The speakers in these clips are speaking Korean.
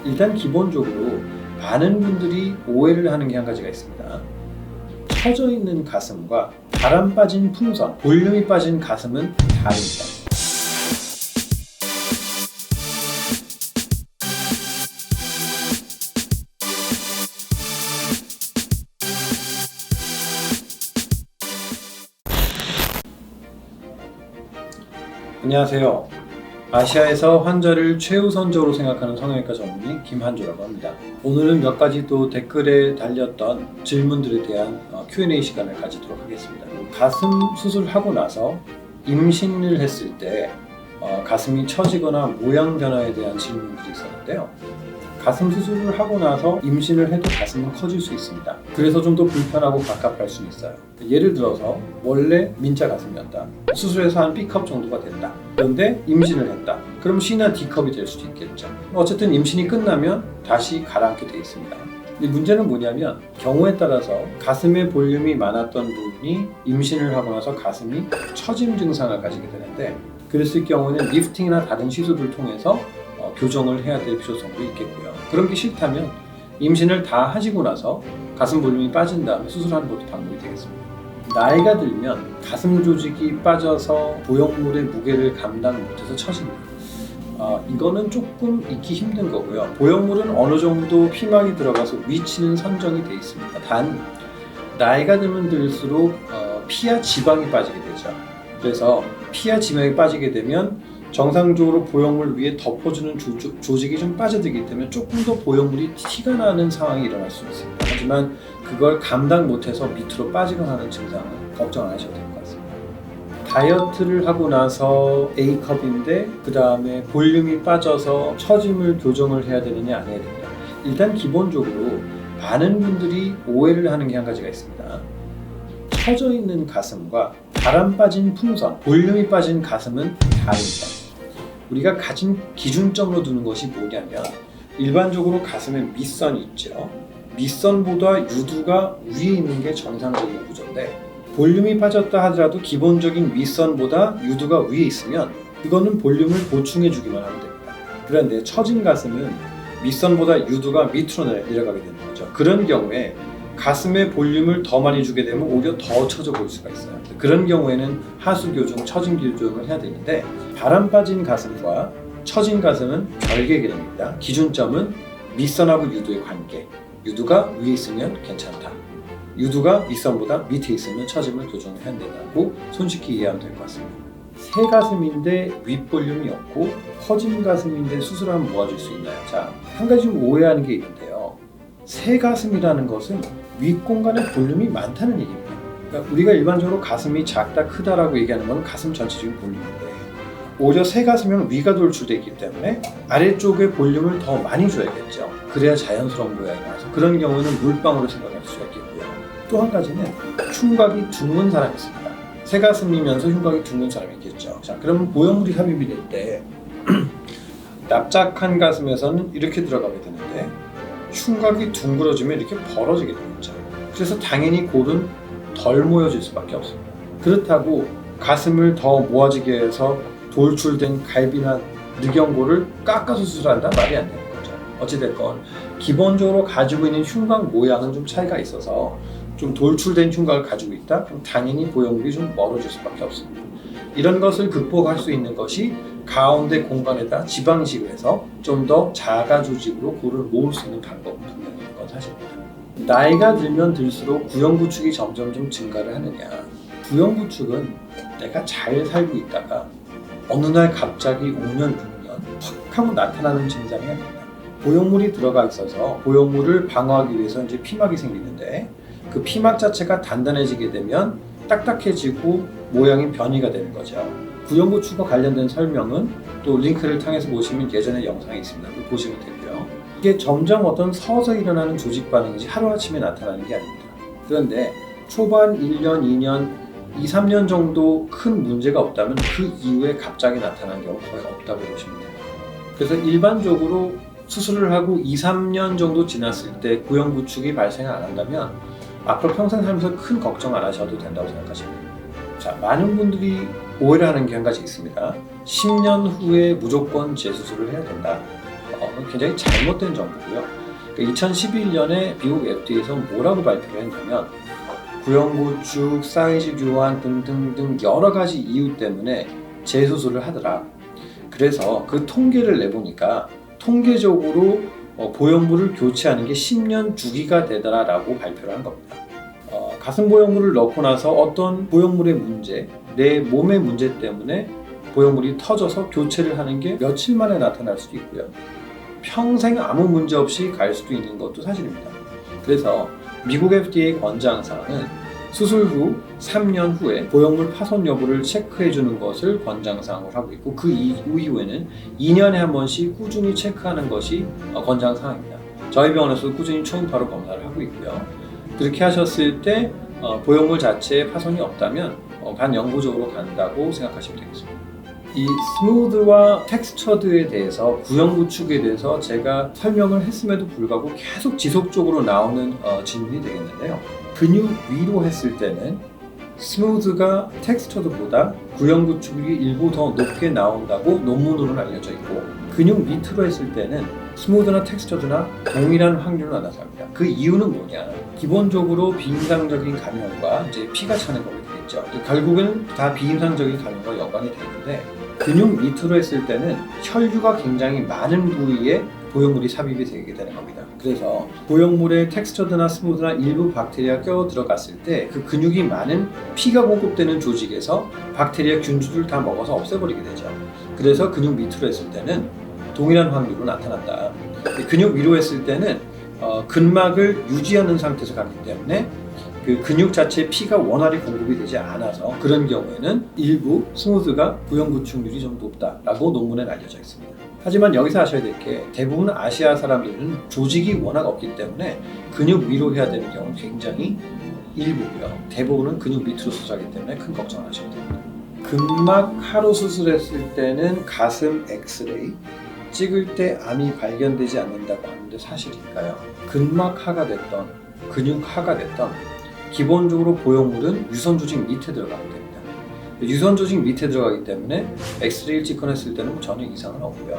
일단 기본적으로 많은 분들이 오해를 하는 게 한 가지가 있습니다. 처져 있는 가슴과 바람 빠진 풍선, 볼륨이 빠진 가슴은 다릅니다. 안녕하세요. 아시아에서 환자를 최우선적으로 생각하는 성형외과 전문의 김한조라고 합니다. 오늘은 몇 가지 또 댓글에 달렸던 질문들에 대한 Q&A 시간을 가지도록 하겠습니다. 가슴 수술하고 나서 임신을 했을 때 가슴이 처지거나 모양 변화에 대한 질문들이 있었는데요. 가슴 수술을 하고 나서 임신을 해도 가슴은 커질 수 있습니다. 그래서 좀 더 불편하고 갑갑할 수는 있어요. 예를 들어서 원래 민자 가슴이었다. 수술해서 한 B컵 정도가 된다. 그런데 임신을 했다. 그럼 C나 D컵이 될 수도 있겠죠. 어쨌든 임신이 끝나면 다시 가라앉게 돼 있습니다. 이 문제는 뭐냐면 경우에 따라서 가슴의 볼륨이 많았던 부분이 임신을 하고 나서 가슴이 처짐 증상을 가지게 되는데, 그랬을 경우에는 리프팅이나 다른 시술을 통해서 교정을 해야 될 필요성도 있겠고요. 그런 게 싫다면 임신을 다 하시고 나서 가슴 볼륨이 빠진 다음에 수술하는 것도 방법이 되겠습니다. 나이가 들면 가슴 조직이 빠져서 보형물의 무게를 감당 못해서 처집니다. 이거는 조금 잊기 힘든 거고요. 보형물은 어느 정도 피막이 들어가서 위치는 선정이 돼 있습니다. 단 나이가 들면 들수록 피와 지방이 빠지게 되죠. 그래서 피와 지방이 빠지게 되면 정상적으로 보형물 위에 덮어주는 조직이 좀 빠져들기 때문에 조금 더 보형물이 티가 나는 상황이 일어날 수 있습니다. 하지만 그걸 감당 못해서 밑으로 빠지거나 하는 증상은 걱정 안 하셔도 될 것 같습니다. 다이어트를 하고 나서 A컵인데 그 다음에 볼륨이 빠져서 처짐을 교정을 해야 되느냐 안 해야 되느냐. 일단 기본적으로 많은 분들이 오해를 하는 게 한 가지가 있습니다. 처져 있는 가슴과 바람 빠진 풍선, 볼륨이 빠진 가슴은 다릅니다. 우리가 가진 기준점으로 두는 것이 뭐냐면 일반적으로 가슴에 밑선이 있죠. 밑선보다 유두가 위에 있는 게 정상적인 구조인데, 볼륨이 빠졌다 하더라도 기본적인 윗선보다 유두가 위에 있으면 그거는 볼륨을 보충해 주기만 하면 됩니다. 그런데 처진 가슴은 밑선보다 유두가 밑으로 내려가게 되는 거죠. 그런 경우에 가슴에 볼륨을 더 많이 주게 되면 오히려 더 처져 보일 수가 있어요. 그런 경우에는 하수 교정, 처진 교정을 해야 되는데, 바람 빠진 가슴과 처진 가슴은 별개 개념입니다. 기준점은 밑선하고 유두의 관계. 유두가 위에 있으면 괜찮다. 유두가 밑선보다 밑에 있으면 처짐을 교정을 해야 된다고 손쉽게 이해하면 될 것 같습니다. 새 가슴인데 윗볼륨이 없고 커진 가슴인데 수술하면 모아줄 수 있나요? 자, 한 가지 좀 오해하는 게 있는데요. 새 가슴이라는 것은 윗공간에 볼륨이 많다는 얘기입니다. 그러니까 우리가 일반적으로 가슴이 작다 크다라고 얘기하는 건 가슴 전체적인 볼륨인데, 오히려 새 가슴은 위가 돌출되어 있기 때문에 아래쪽에 볼륨을 더 많이 줘야겠죠. 그래야 자연스러운 모양이 나와서 그런 경우는 물방울로 생각할 수가 있겠고요. 또 한 가지는 흉곽이 둥근 사람이 있습니다. 새 가슴이면서 흉곽이 둥근 사람이 있겠죠. 자, 그러면 보형물이 삽입이 될 때 납작한 가슴에서는 이렇게 들어가게 되는데 흉곽이 둥그러지면 이렇게 벌어지게 되겠죠. 그래서 당연히 골은 덜 모여질 수밖에 없습니다. 그렇다고 가슴을 더 모아지게 해서 돌출된 갈비나 늑연골을 깎아서 수술한다? 말이 안 되는 거죠. 어찌됐건 기본적으로 가지고 있는 흉곽 모양은 좀 차이가 있어서 좀 돌출된 흉곽을 가지고 있다? 그럼 당연히 보형물이 좀 멀어질 수밖에 없습니다. 이런 것을 극복할 수 있는 것이 가운데 공간에다 지방이식을 해서 좀 더 자가 조직으로 골을 모을 수 있는 방법은 분명히 있는 건 사실입니다. 나이가 들면 들수록 구형구축이 점점 좀 증가를 하느냐. 구형구축은 내가 잘 살고 있다가 어느 날 갑자기 5년, 6년 확 하고 나타나는 증상이 아닙니다. 보형물이 들어가 있어서 보형물을 방어하기 위해서 이제 피막이 생기는데, 그 피막 자체가 단단해지게 되면 딱딱해지고 모양이 변이가 되는 거죠. 구형구축과 관련된 설명은 또 링크를 통해서 보시면 예전에 영상이 있습니다. 그거 보시면 되고요. 이게 점점 어떤 서서히 일어나는 조직 반응이지 하루아침에 나타나는 게 아닙니다. 그런데 초반 1년, 2년, 2, 3년 정도 큰 문제가 없다면 그 이후에 갑자기 나타나는 경우가 거의 없다고 보시면 됩니다. 그래서 일반적으로 수술을 하고 2, 3년 정도 지났을 때 구형구축이 발생을 안 한다면 앞으로 평생 살면서 큰 걱정 안 하셔도 된다고 생각하시면 됩니다. 자, 많은 분들이 오해를 하는 게 한 가지 있습니다. 10년 후에 무조건 재수술을 해야 된다. 건 굉장히 잘못된 정보고요. 2011년에 미국 FDA에서 뭐라고 발표를 했냐면 구연구축, 사이즈 교환 등등등 여러 가지 이유 때문에 재수술을 하더라. 그래서 그 통계를 내보니까 통계적으로 보형물을 교체하는 게 10년 주기가 되더라라고 발표를 한 겁니다. 가슴 보형물을 넣고 나서 어떤 보형물의 문제, 내 몸의 문제 때문에 보형물이 터져서 교체를 하는 게 며칠 만에 나타날 수도 있고요. 평생 아무 문제 없이 갈 수도 있는 것도 사실입니다. 그래서 미국 FDA 권장사항은 수술 후 3년 후에 보형물 파손 여부를 체크해 주는 것을 권장사항으로 하고 있고, 그 이후에는 2년에 한 번씩 꾸준히 체크하는 것이 권장사항입니다. 저희 병원에서도 꾸준히 초음파로 검사를 하고 있고요. 그렇게 하셨을 때 보형물 자체에 파손이 없다면 반영구적으로 간다고 생각하시면 되겠습니다. 이 스무드와 텍스처드에 대해서, 구형구축에 대해서 제가 설명을 했음에도 불구하고 계속 지속적으로 나오는 질문이 되겠는데요. 근육 위로 했을 때는 스무드가 텍스처드보다 구형구축이 일부 더 높게 나온다고 논문으로는 알려져 있고, 근육 밑으로 했을 때는 스무드나 텍스처드나 동일한 확률로 나타납니다. 그 이유는 뭐냐? 기본적으로 비임상적인 감염과 이제 피가 차는 거게 되겠죠. 결국은 다 비임상적인 감염과 연관이 되는데, 근육 밑으로 했을 때는 혈류가 굉장히 많은 부위에 보형물이 삽입이 되게 되는 겁니다. 그래서 보형물에 텍스처드나 스무드나 일부 박테리아 껴 들어갔을 때 그 근육이 많은 피가 공급되는 조직에서 박테리아 균수를 다 먹어서 없애버리게 되죠. 그래서 근육 밑으로 했을 때는 동일한 확률로 나타난다. 근육 위로 했을 때는 근막을 유지하는 상태에서 가기 때문에 그 근육 자체에 피가 원활히 공급이 되지 않아서 그런 경우에는 일부 스무드가 구형구축률이 좀 높다라고 논문에 알려져 있습니다. 하지만 여기서 아셔야 될 게, 대부분 아시아 사람들은 조직이 워낙 없기 때문에 근육 위로 해야 되는 경우는 굉장히 일부고요. 대부분은 근육 밑으로 수술하기 때문에 큰 걱정 안 하셔도 됩니다. 근막 하로 수술했을 때는 가슴 엑스레이 찍을 때 암이 발견되지 않는다고 하는데 사실일까요? 근막 하가 됐던 근육 하가 됐던 기본적으로 보형물은 유선 조직 밑에 들어가게 됩니다. 유선 조직 밑에 들어가기 때문에 엑스레이를 찍어냈을 때는 전혀 이상은 없고요.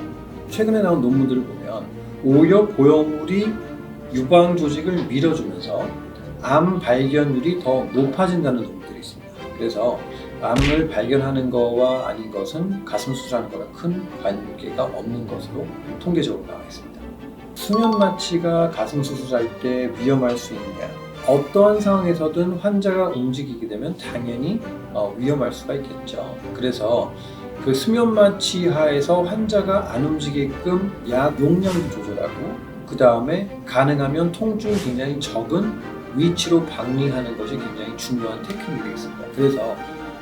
최근에 나온 논문들을 보면 오히려 보형물이 유방 조직을 밀어주면서 암 발견율이 더 높아진다는 논문들이 있습니다. 그래서 암을 발견하는 거와 아닌 것은 가슴 수술하는 거랑 큰 관계가 없는 것으로 통계적으로 나와 있습니다. 수면 마취가 가슴 수술할 때 위험할 수 있느냐? 어떠한 상황에서든 환자가 움직이게 되면 당연히 위험할 수가 있겠죠. 그래서 그 수면 마취 하에서 환자가 안 움직이게끔 약 용량도 조절하고, 그 다음에 가능하면 통증이 굉장히 적은 위치로 박리하는 것이 굉장히 중요한 테크닉이 되겠습니다. 그래서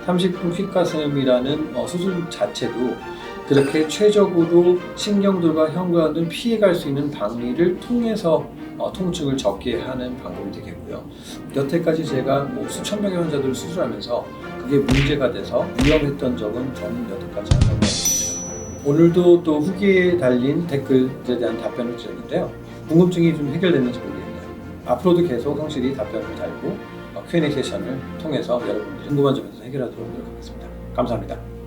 30분 퀵가슴이라는 수술 자체도 그렇게 최적으로 신경들과 혈관을 피해갈 수 있는 박리를 통해서 통증을 적게 하는 방법이 되겠고요. 여태까지 제가 수천 명의 환자들을 수술하면서 그게 문제가 돼서 위험했던 적은 저는 여태까지 한 번도 없습니다. 오늘도 또 후기에 달린 댓글에 대한 답변을 드렸는데요. 궁금증이 좀 해결됐는지 모르겠네요. 앞으로도 계속 성실히 답변을 달고 Q&A 세션을 통해서 여러분들이 궁금한 점에서 해결하도록 노력하겠습니다. 감사합니다.